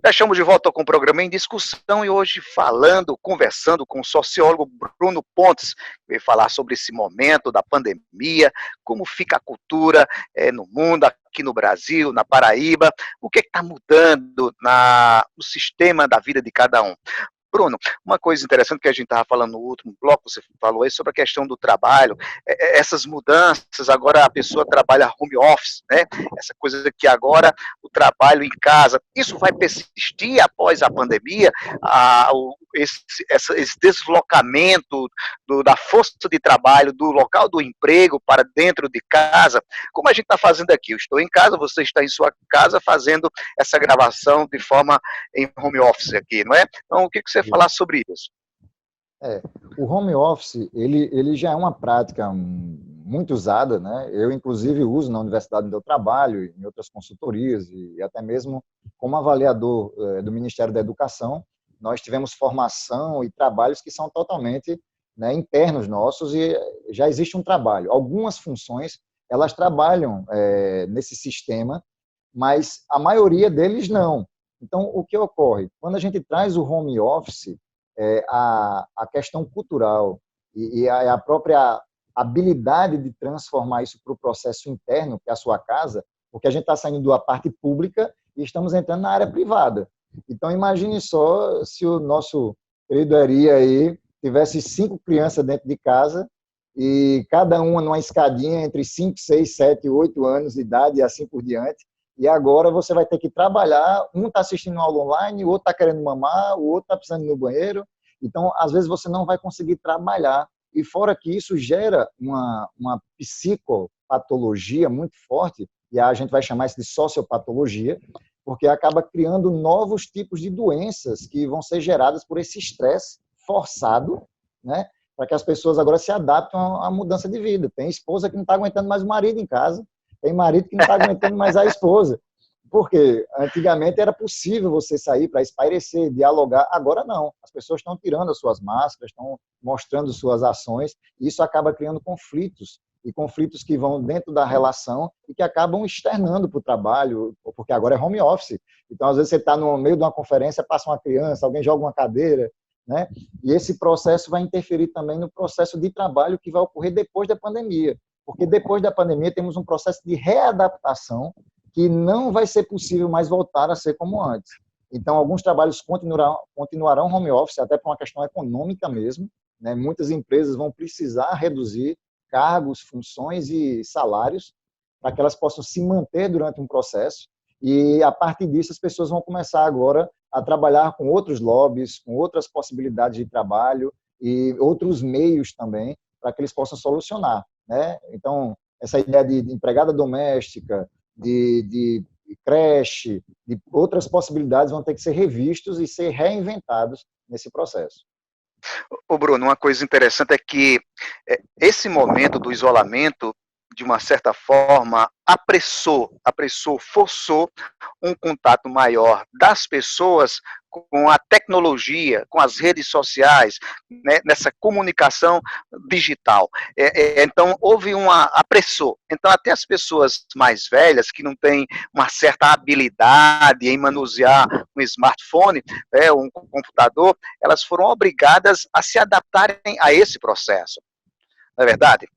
Já estamos de volta com o programa em discussão e hoje conversando com o sociólogo Bruno Pontes, que vai falar sobre esse momento da pandemia, como fica a cultura no mundo, aqui no Brasil, na Paraíba, o que está mudando no sistema da vida de cada um. Bruno, uma coisa interessante que a gente estava falando no último bloco, você falou aí sobre a questão do trabalho, essas mudanças, agora a pessoa trabalha home office, né? Essa coisa que agora o trabalho em casa, isso vai persistir após a pandemia, esse deslocamento da força de trabalho, do local do emprego para dentro de casa, como a gente está fazendo aqui, eu estou em casa, você está em sua casa fazendo essa gravação de forma em home office aqui, não é? Então, o que você falar sobre isso? O home office, ele já é uma prática muito usada, né? Eu, inclusive, uso na universidade onde eu trabalho, em outras consultorias e até mesmo como avaliador do Ministério da Educação, nós tivemos formação e trabalhos que são totalmente, né, internos nossos e já existe um trabalho. Algumas funções, elas trabalham nesse sistema, mas a maioria deles não. Então, o que ocorre? Quando a gente traz o home office, a questão cultural e a própria habilidade de transformar isso para o processo interno, que é a sua casa, porque a gente está saindo da parte pública e estamos entrando na área privada. Então, imagine só se o nosso querido Eri aí tivesse 5 crianças dentro de casa e cada uma numa escadinha entre 5, 6, 7, 8 anos de idade e assim por diante. E agora você vai ter que trabalhar, um está assistindo aula online, o outro está querendo mamar, o outro está precisando ir no banheiro. Então, às vezes, você não vai conseguir trabalhar. E fora que isso gera uma psicopatologia muito forte, e a gente vai chamar isso de sociopatologia, porque acaba criando novos tipos de doenças que vão ser geradas por esse estresse forçado, né? Para que as pessoas agora se adaptem à mudança de vida. Tem esposa que não está aguentando mais o marido em casa, tem marido que não está aguentando mais a esposa. Porque antigamente era possível você sair para espairecer, dialogar, agora não. As pessoas estão tirando as suas máscaras, estão mostrando suas ações, e isso acaba criando conflitos, e conflitos que vão dentro da relação e que acabam externando para o trabalho, porque agora é home office. Então, às vezes, você está no meio de uma conferência, passa uma criança, alguém joga uma cadeira, né? E esse processo vai interferir também no processo de trabalho que vai ocorrer depois da pandemia. Porque depois da pandemia temos um processo de readaptação que não vai ser possível mais voltar a ser como antes. Então, alguns trabalhos continuarão home office, até por uma questão econômica mesmo, né? Muitas empresas vão precisar reduzir cargos, funções e salários para que elas possam se manter durante um processo, e a partir disso as pessoas vão começar agora a trabalhar com outros lobbies, com outras possibilidades de trabalho e outros meios também para que eles possam solucionar, né? Então, essa ideia de empregada doméstica, de creche, de outras possibilidades vão ter que ser revistos e ser reinventados nesse processo. Ô Bruno, uma coisa interessante é que esse momento do isolamento, de uma certa forma, forçou um contato maior das pessoas com a tecnologia, com as redes sociais, né, nessa comunicação digital. Então, apressou. Então, até as pessoas mais velhas, que não têm uma certa habilidade em manusear um smartphone, um computador, elas foram obrigadas a se adaptarem a esse processo. Não é verdade?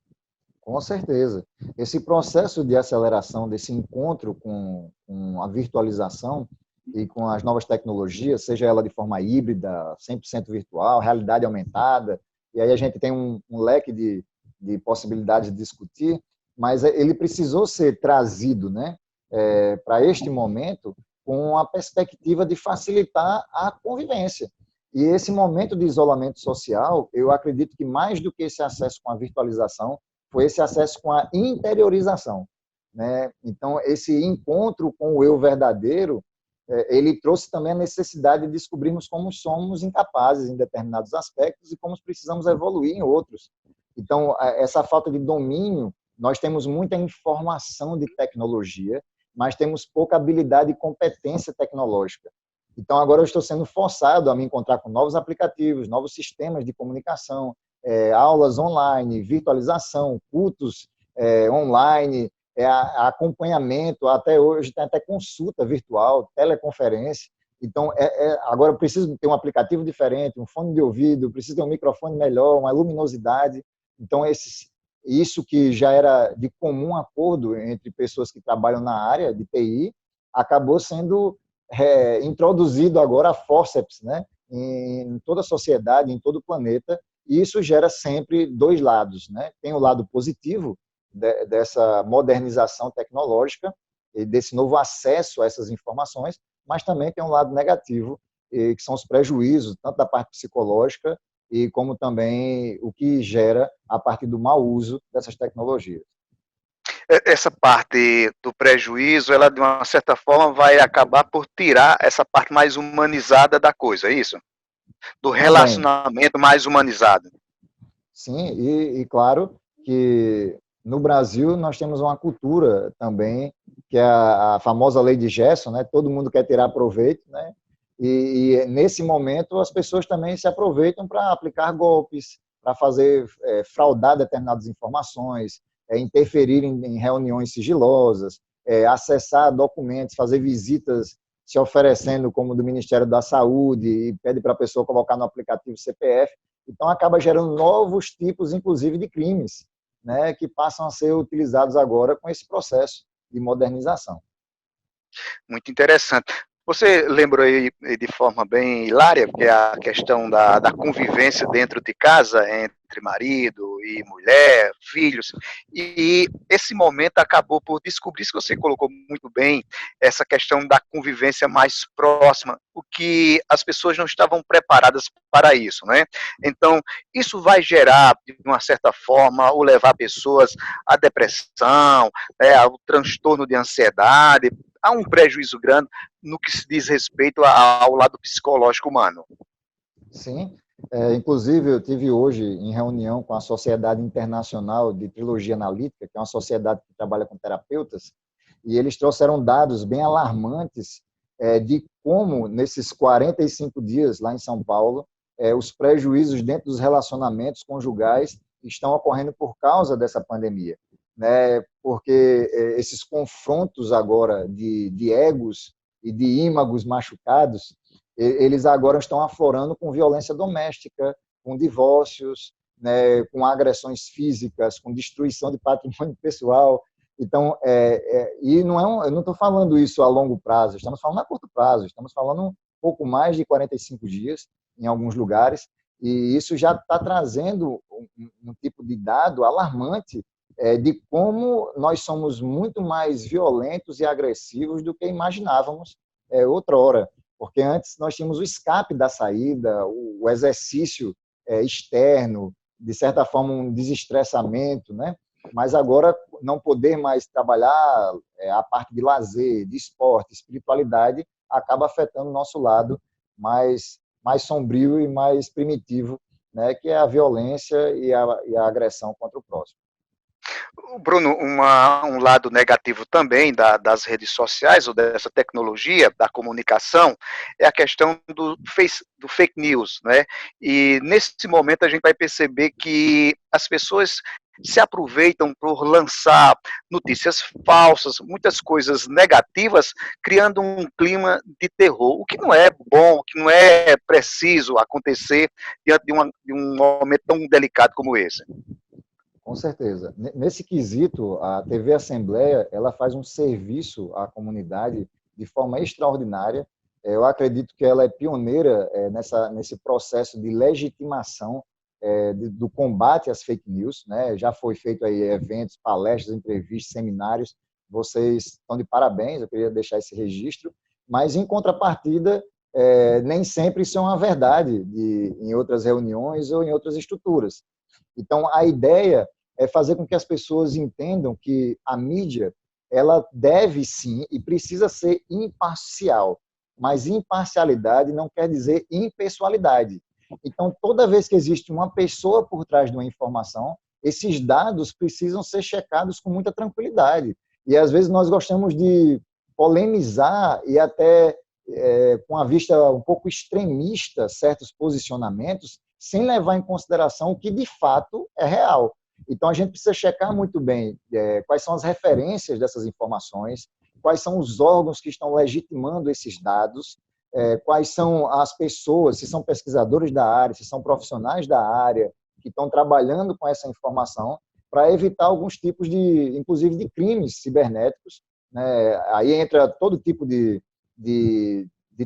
Com certeza. Esse processo de aceleração, desse encontro com a virtualização e com as novas tecnologias, seja ela de forma híbrida, 100% virtual, realidade aumentada, e aí a gente tem um leque de possibilidades de discutir, mas ele precisou ser trazido, né, para este momento com a perspectiva de facilitar a convivência. E esse momento de isolamento social, eu acredito que mais do que esse acesso com a virtualização, foi esse acesso com a interiorização, né? Então, esse encontro com o eu verdadeiro, ele trouxe também a necessidade de descobrirmos como somos incapazes em determinados aspectos e como precisamos evoluir em outros. Então, essa falta de domínio, nós temos muita informação de tecnologia, mas temos pouca habilidade e competência tecnológica. Então, agora eu estou sendo forçado a me encontrar com novos aplicativos, novos sistemas de comunicação, aulas online, virtualização, cultos online, acompanhamento, até hoje tem até consulta virtual, teleconferência. Então, agora eu preciso ter um aplicativo diferente, um fone de ouvido, preciso ter um microfone melhor, uma luminosidade. Então, isso que já era de comum acordo entre pessoas que trabalham na área de TI, acabou sendo introduzido agora a forceps, né, em toda a sociedade, em todo o planeta, e isso gera sempre dois lados, né? Tem o lado positivo dessa modernização tecnológica e desse novo acesso a essas informações, mas também tem um lado negativo, que são os prejuízos, tanto da parte psicológica, e como também o que gera a partir do mau uso dessas tecnologias. Essa parte do prejuízo, ela de uma certa forma vai acabar por tirar essa parte mais humanizada da coisa, é isso? Do Também, relacionamento mais humanizado. sim, e claro que no Brasil nós temos uma cultura também, que é a famosa lei de Gerson, né? Todo mundo quer tirar proveito, né? E nesse momento as pessoas também se aproveitam para aplicar golpes, para fazer fraudar determinadas informações, interferir em reuniões sigilosas, acessar documentos, fazer visitas se oferecendo como do Ministério da Saúde e pede para a pessoa colocar no aplicativo CPF. Então acaba gerando novos tipos, inclusive, de crimes, né, que passam a ser utilizados agora com esse processo de modernização. Muito interessante. Você lembrou aí de forma bem hilária, que é a questão da convivência dentro de casa, entre marido e mulher, filhos, e esse momento acabou por descobrir, isso que você colocou muito bem, essa questão da convivência mais próxima, o que as pessoas não estavam preparadas para isso, né? Então, isso vai gerar, de uma certa forma, ou levar pessoas à depressão, ao transtorno de ansiedade. Há um prejuízo grande no que se diz respeito ao lado psicológico humano. Sim, inclusive eu tive hoje em reunião com a Sociedade Internacional de Trilogia Analítica, que é uma sociedade que trabalha com terapeutas, e eles trouxeram dados bem alarmantes de como, nesses 45 dias lá em São Paulo, os prejuízos dentro dos relacionamentos conjugais estão ocorrendo por causa dessa pandemia, né? Porque esses confrontos agora de egos e de ímagos machucados, eles agora estão aflorando com violência doméstica, com divórcios, né, com agressões físicas, com destruição de patrimônio pessoal. Então, e não eu não estou falando isso a longo prazo, estamos falando a curto prazo, estamos falando um pouco mais de 45 dias em alguns lugares, e isso já está trazendo um tipo de dado alarmante de como nós somos muito mais violentos e agressivos do que imaginávamos outrora, porque antes nós tínhamos o escape da saída, o exercício externo, de certa forma um desestressamento, né? Mas agora não poder mais trabalhar a parte de lazer, de esporte, espiritualidade, acaba afetando o nosso lado mais sombrio e mais primitivo, né? Que é a violência e a agressão contra o próximo. Bruno, um lado negativo também das redes sociais ou dessa tecnologia da comunicação é a questão do fake news, né? E nesse momento a gente vai perceber que as pessoas se aproveitam por lançar notícias falsas, muitas coisas negativas, criando um clima de terror, o que não é bom, o que não é preciso acontecer diante de um momento tão delicado como esse. Com certeza. Nesse quesito, a TV Assembleia, ela faz um serviço à comunidade de forma extraordinária. Eu acredito que ela é pioneira nesse processo de legitimação do combate às fake news, né? Já foi feito aí eventos, palestras, entrevistas, seminários. Vocês estão de parabéns, eu queria deixar esse registro. Mas, em contrapartida, nem sempre isso é uma verdade em outras reuniões ou em outras estruturas. Então, a ideia é fazer com que as pessoas entendam que a mídia ela deve sim e precisa ser imparcial, mas imparcialidade não quer dizer impessoalidade. Então, toda vez que existe uma pessoa por trás de uma informação, esses dados precisam ser checados com muita tranquilidade. E, às vezes, nós gostamos de polemizar e até com a vista um pouco extremista certos posicionamentos, sem levar em consideração o que de fato é real. Então, a gente precisa checar muito bem quais são as referências dessas informações, quais são os órgãos que estão legitimando esses dados, quais são as pessoas, se são pesquisadores da área, se são profissionais da área que estão trabalhando com essa informação para evitar alguns tipos de, inclusive, de crimes cibernéticos, né? Aí entra todo tipo de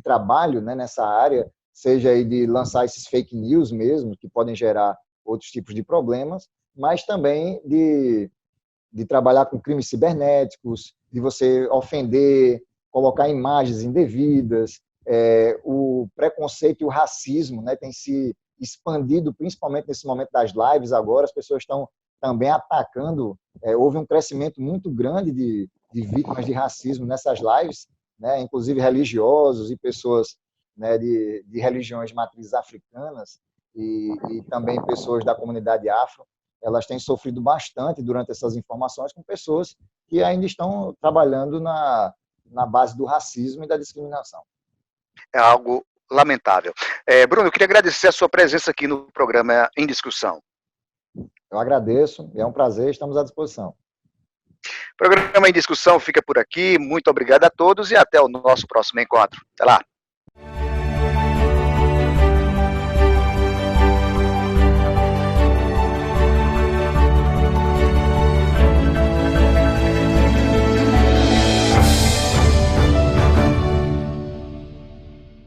trabalho, né, nessa área, seja aí de lançar esses fake news mesmo, que podem gerar outros tipos de problemas, mas também de trabalhar com crimes cibernéticos, de você ofender, colocar imagens indevidas, o preconceito e o racismo, né, tem se expandido, principalmente nesse momento das lives agora, as pessoas estão também atacando, houve um crescimento muito grande de vítimas de racismo nessas lives, né, inclusive religiosos e pessoas, né, de religiões de matrizes africanas e também pessoas da comunidade afro, elas têm sofrido bastante durante essas informações com pessoas que ainda estão trabalhando na base do racismo e da discriminação. É algo lamentável. Bruno, eu queria agradecer a sua presença aqui no programa Em Discussão. Eu agradeço, é um prazer, estamos à disposição. O programa Em Discussão fica por aqui. Muito obrigado a todos e até o nosso próximo encontro. Até lá.